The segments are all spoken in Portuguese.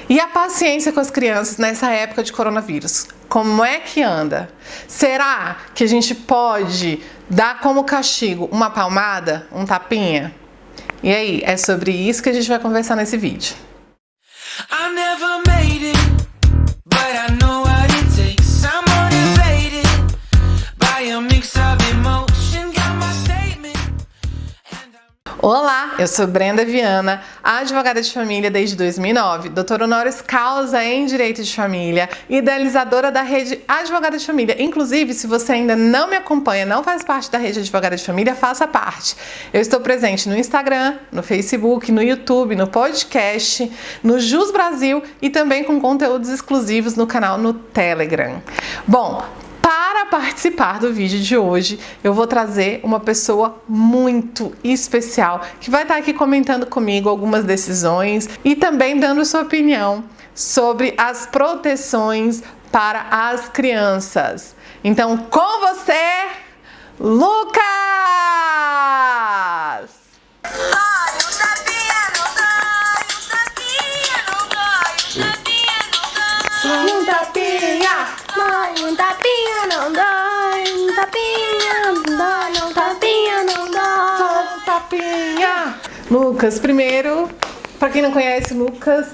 E a paciência com as crianças nessa época de coronavírus? Como é que anda? Será que a gente pode dar como castigo uma palmada, um tapinha? E aí, é sobre isso que a gente vai conversar nesse vídeo. I never made it, but I know what it takes. I'm motivated by a mix of emotion, got my statement. Olá, eu sou Brenda Viana, advogada de família desde 2009, doutora honoris causa em Direito de Família, idealizadora da rede Advogada de Família. Inclusive, se você ainda não me acompanha, não faz parte da rede Advogada de Família, faça parte. Eu estou presente no Instagram, no Facebook, no YouTube, no podcast, no Jus Brasil e também com conteúdos exclusivos no canal no Telegram. Bom, para participar do vídeo de hoje, eu vou trazer uma pessoa muito especial que vai estar aqui comentando comigo algumas decisões e também dando sua opinião sobre as proteções para as crianças. Então, com você, Lucas! Um tapinha, não dói, um tapinha, não dói, um tapinha, não dói. Só um tapinha. Lucas, primeiro, para quem não conhece, Lucas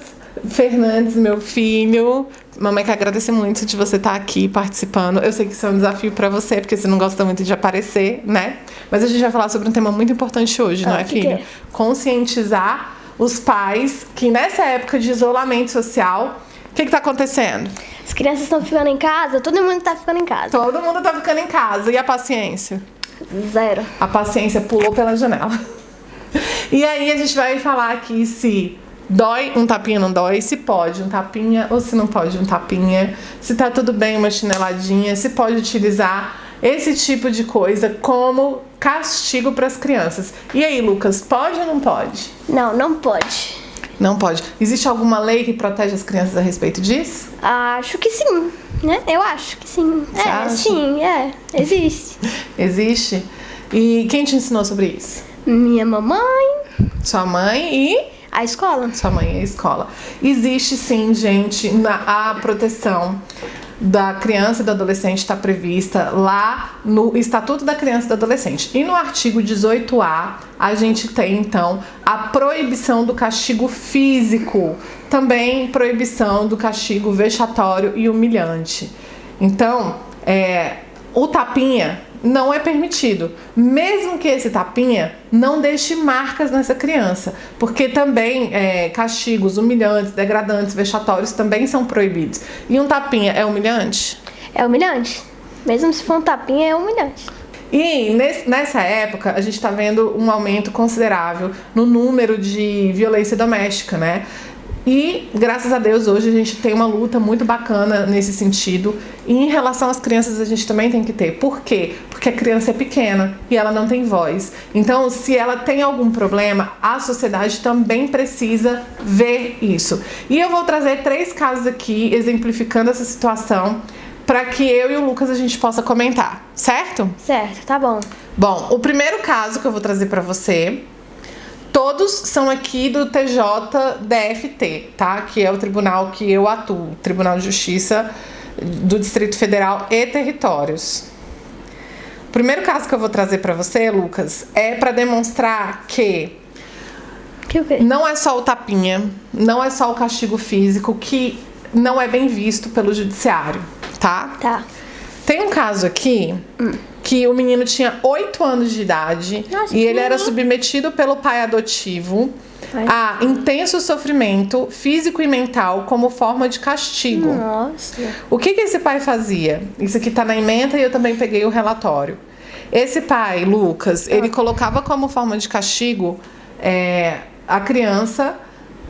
Fernandes, meu filho. Mamãe quer agradecer muito de você estar aqui participando. Eu sei que isso é um desafio para você, porque você não gosta muito de aparecer, né? Mas a gente vai falar sobre um tema muito importante hoje, não é, filho? Que é? Conscientizar os pais que nessa época de isolamento social, o que está acontecendo? As crianças estão ficando em casa, todo mundo tá ficando em casa. Todo mundo tá ficando em casa. E a paciência? Zero. A paciência pulou pela janela. E aí a gente vai falar aqui se dói um tapinha, não dói, se pode um tapinha ou se não pode um tapinha, se tá tudo bem uma chineladinha, se pode utilizar esse tipo de coisa como castigo para as crianças. E aí, Lucas, pode ou não pode? Não, não pode. Não pode. Existe alguma lei que protege as crianças a respeito disso? Acho que sim, né? Eu acho que sim. Você acha? Sim, existe. Existe? E quem te ensinou sobre isso? Minha mamãe, Sua mãe e a escola. sua mãe e a escola. Existe sim, gente, a proteção da criança e do adolescente está prevista lá no Estatuto da Criança e do Adolescente. E no artigo 18A, a gente tem, então, a proibição do castigo físico, também proibição do castigo vexatório e humilhante. Então, o tapinha não é permitido, mesmo que esse tapinha não deixe marcas nessa criança, porque também castigos humilhantes, degradantes, vexatórios também são proibidos. E um tapinha é humilhante? É humilhante. Mesmo se for um tapinha, é humilhante. E nessa época a gente está vendo um aumento considerável no número de violência doméstica, né? E, graças a Deus, hoje a gente tem uma luta muito bacana nesse sentido. E em relação às crianças, a gente também tem que ter. Por quê? Porque a criança é pequena e ela não tem voz. Então, se ela tem algum problema, a sociedade também precisa ver isso. E eu vou trazer 3 casos aqui, exemplificando essa situação, para que eu e o Lucas a gente possa comentar, certo? Certo, tá bom. Bom, o primeiro caso que eu vou trazer para você... Todos são aqui do TJDFT, tá? Que é o tribunal que eu atuo, Tribunal de Justiça do Distrito Federal e Territórios. O primeiro caso que eu vou trazer para você, Lucas, é para demonstrar que O quê? não é só o tapinha, não é só o castigo físico que não é bem visto pelo judiciário, tá? Tá. Tem um caso aqui que o menino tinha 8 anos de idade. Nossa, e ele era que submetido pelo pai adotivo Ai. a intenso sofrimento físico e mental como forma de castigo. Nossa. O que esse pai fazia? Isso aqui tá na ementa e eu também peguei o relatório. Esse pai, Lucas, ele colocava como forma de castigo a criança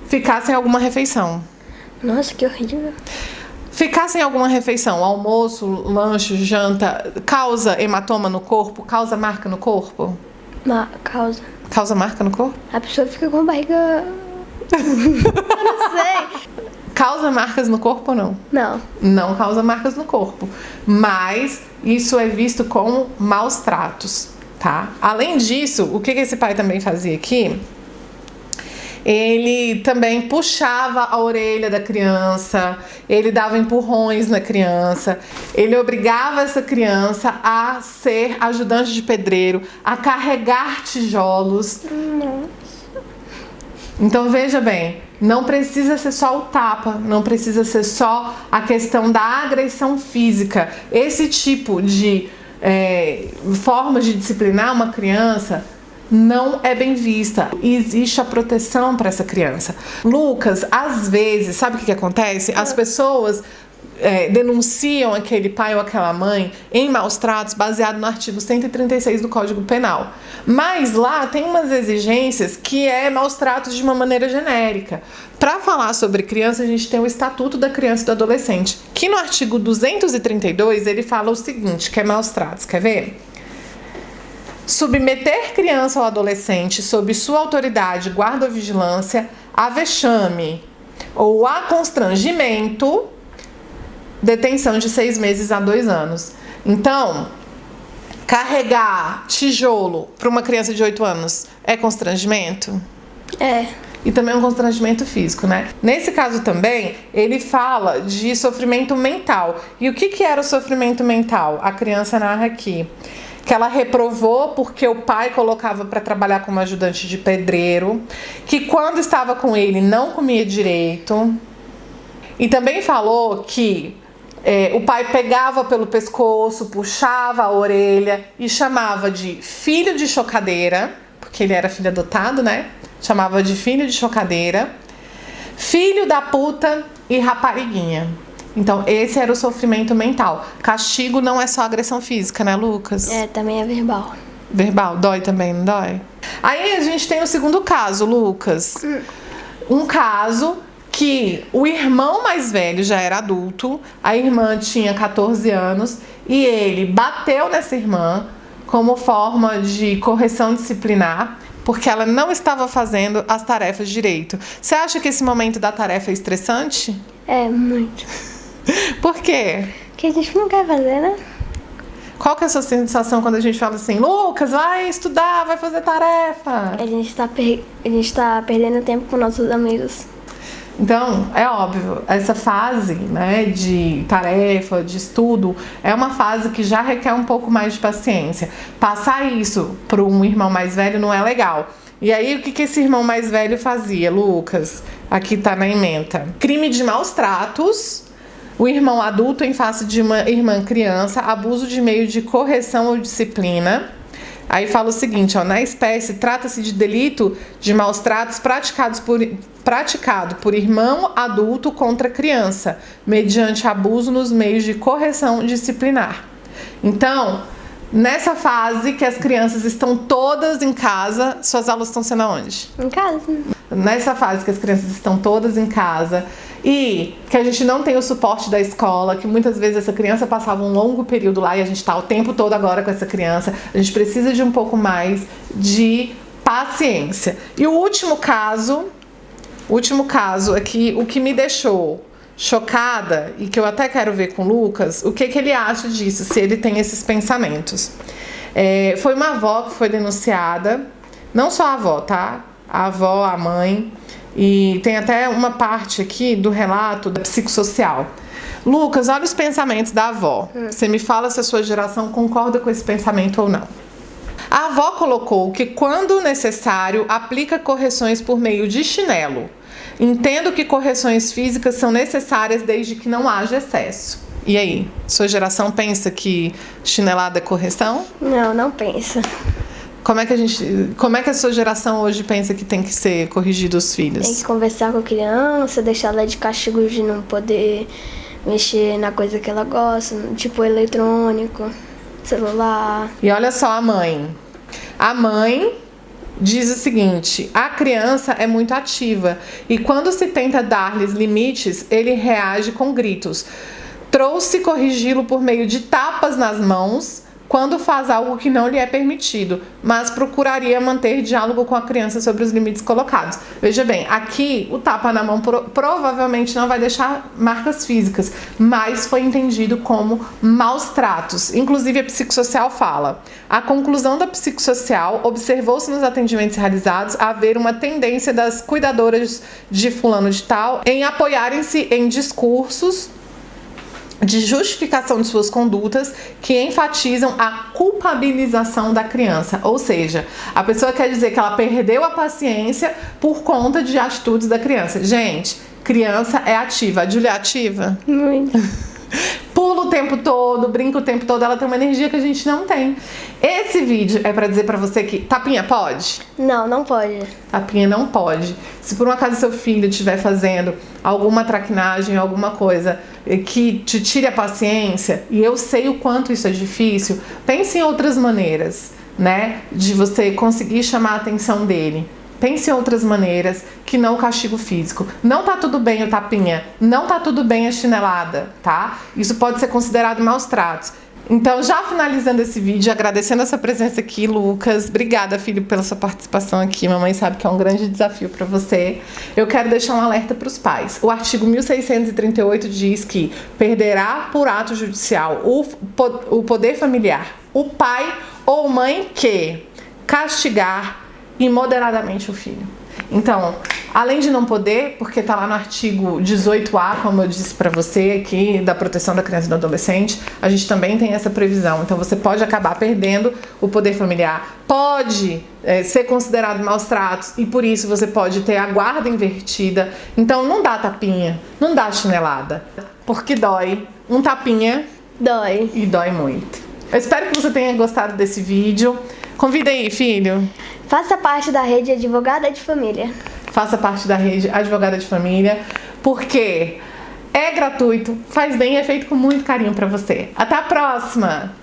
ficar sem alguma refeição. Nossa, que horrível. Ficar sem alguma refeição, almoço, lanche, janta, causa hematoma no corpo? Causa marca no corpo? Causa. Causa marca no corpo? A pessoa fica com a barriga... Eu não sei. Causa marcas no corpo ou não? Não. Não causa marcas no corpo. Mas isso é visto como maus tratos, tá? Além disso, o que esse pai também fazia aqui? Ele também puxava a orelha da criança, ele dava empurrões na criança, ele obrigava essa criança a ser ajudante de pedreiro, a carregar tijolos. Então veja bem, não precisa ser só o tapa, não precisa ser só a questão da agressão física. Esse tipo de formas de disciplinar uma criança não é bem vista. E existe a proteção para essa criança. Lucas, às vezes, sabe o que acontece? As pessoas denunciam aquele pai ou aquela mãe em maus tratos baseado no artigo 136 do Código Penal. Mas lá tem umas exigências que é maus tratos de uma maneira genérica. Para falar sobre criança, a gente tem o Estatuto da Criança e do Adolescente, que no artigo 232 ele fala o seguinte, que é maus tratos. Quer ver? Submeter criança ou adolescente sob sua autoridade, guarda ou vigilância a vexame ou a constrangimento, detenção de 6 meses a 2 anos. Então, carregar tijolo para uma criança de 8 anos é constrangimento? É. E também é um constrangimento físico, né? Nesse caso também, ele fala de sofrimento mental. E o que era o sofrimento mental? A criança narra aqui que ela reprovou porque o pai colocava para trabalhar como ajudante de pedreiro, que quando estava com ele não comia direito. E também falou que o pai pegava pelo pescoço, puxava a orelha e chamava de filho de chocadeira, porque ele era filho adotado, né? Chamava de filho de chocadeira, filho da puta e rapariguinha. Então, esse era o sofrimento mental. Castigo não é só agressão física, né, Lucas? Também é verbal. Verbal, dói também, não dói? Aí a gente tem o segundo caso, Lucas. Um caso que o irmão mais velho já era adulto, a irmã tinha 14 anos e ele bateu nessa irmã como forma de correção disciplinar, porque ela não estava fazendo as tarefas direito. Você acha que esse momento da tarefa é estressante? É, muito. Por quê? Porque a gente não quer fazer, né? Qual que é a sua sensação quando a gente fala assim, Lucas, vai estudar, vai fazer tarefa? A gente tá perdendo tempo com nossos amigos. Então, é óbvio, essa fase, né, de tarefa, de estudo, é uma fase que já requer um pouco mais de paciência. Passar isso para um irmão mais velho não é legal. E aí, o que esse irmão mais velho fazia, Lucas? Aqui tá na ementa. Crime de maus tratos, o irmão adulto em face de uma irmã criança, abuso de meio de correção ou disciplina. Aí fala o seguinte, ó, na espécie, trata-se de delito de maus tratos praticado por irmão adulto contra criança, mediante abuso nos meios de correção disciplinar. Então, nessa fase que as crianças estão todas em casa, suas aulas estão sendo aonde? Em casa. Nessa fase que as crianças estão todas em casa e que a gente não tem o suporte da escola, que muitas vezes essa criança passava um longo período lá e a gente está o tempo todo agora com essa criança, a gente precisa de um pouco mais de paciência. E o último caso aqui, o que me deixou chocada e que eu até quero ver com o Lucas, o que ele acha disso, se ele tem esses pensamentos. Foi uma avó que foi denunciada, não só a avó, tá? A avó, a mãe, e tem até uma parte aqui do relato da psicossocial. Lucas, olha os pensamentos da avó. Você me fala se a sua geração concorda com esse pensamento ou não. A avó colocou que, quando necessário, aplica correções por meio de chinelo. Entendo que correções físicas são necessárias desde que não haja excesso. E aí, sua geração pensa que chinelada é correção? Não, não pensa. Como é que a sua geração hoje pensa que tem que ser corrigido os filhos? Tem que conversar com a criança, deixar ela de castigo de não poder mexer na coisa que ela gosta, tipo eletrônico, celular. E olha só a mãe. A mãe diz o seguinte: a criança é muito ativa e quando se tenta dar-lhes limites, ele reage com gritos. Trouxe corrigi-lo por meio de tapas nas mãos, quando faz algo que não lhe é permitido, mas procuraria manter diálogo com a criança sobre os limites colocados. Veja bem, aqui o tapa na mão provavelmente não vai deixar marcas físicas, mas foi entendido como maus tratos. Inclusive a psicossocial fala: a conclusão da psicossocial observou-se nos atendimentos realizados haver uma tendência das cuidadoras de fulano de tal em apoiarem-se em discursos de justificação de suas condutas que enfatizam a culpabilização da criança. Ou seja, a pessoa quer dizer que ela perdeu a paciência por conta de atitudes da criança. Gente, criança é ativa. A Júlia é ativa? Muito. Pula o tempo todo, brinca o tempo todo, ela tem uma energia que a gente não tem. Esse vídeo é pra dizer pra você que tapinha pode? Não, não pode. Tapinha não pode. Se por um acaso seu filho estiver fazendo alguma traquinagem, alguma coisa que te tire a paciência, e eu sei o quanto isso é difícil, pense em outras maneiras, né, de você conseguir chamar a atenção dele. Pense em outras maneiras que não o castigo físico. Não tá tudo bem o tapinha, não tá tudo bem a chinelada, tá? Isso pode ser considerado maus tratos. Então, já finalizando esse vídeo, agradecendo a sua presença aqui, Lucas. Obrigada, filho, pela sua participação aqui. Mamãe sabe que é um grande desafio para você. Eu quero deixar um alerta para os pais. O artigo 1638 diz que perderá por ato judicial o poder familiar o pai ou mãe que castigar imoderadamente o filho. Então, além de não poder, porque tá lá no artigo 18A, como eu disse pra você aqui, da proteção da criança e do adolescente, a gente também tem essa previsão. Então você pode acabar perdendo o poder familiar, pode ser considerado maus tratos e por isso você pode ter a guarda invertida. Então não dá tapinha, não dá chinelada, porque dói. Um tapinha Dói. e dói muito. Eu espero que você tenha gostado desse vídeo. Convida aí, filho. Faça parte da rede Advogada de Família. Faça parte da rede Advogada de Família, porque é gratuito, faz bem e é feito com muito carinho pra você. Até a próxima!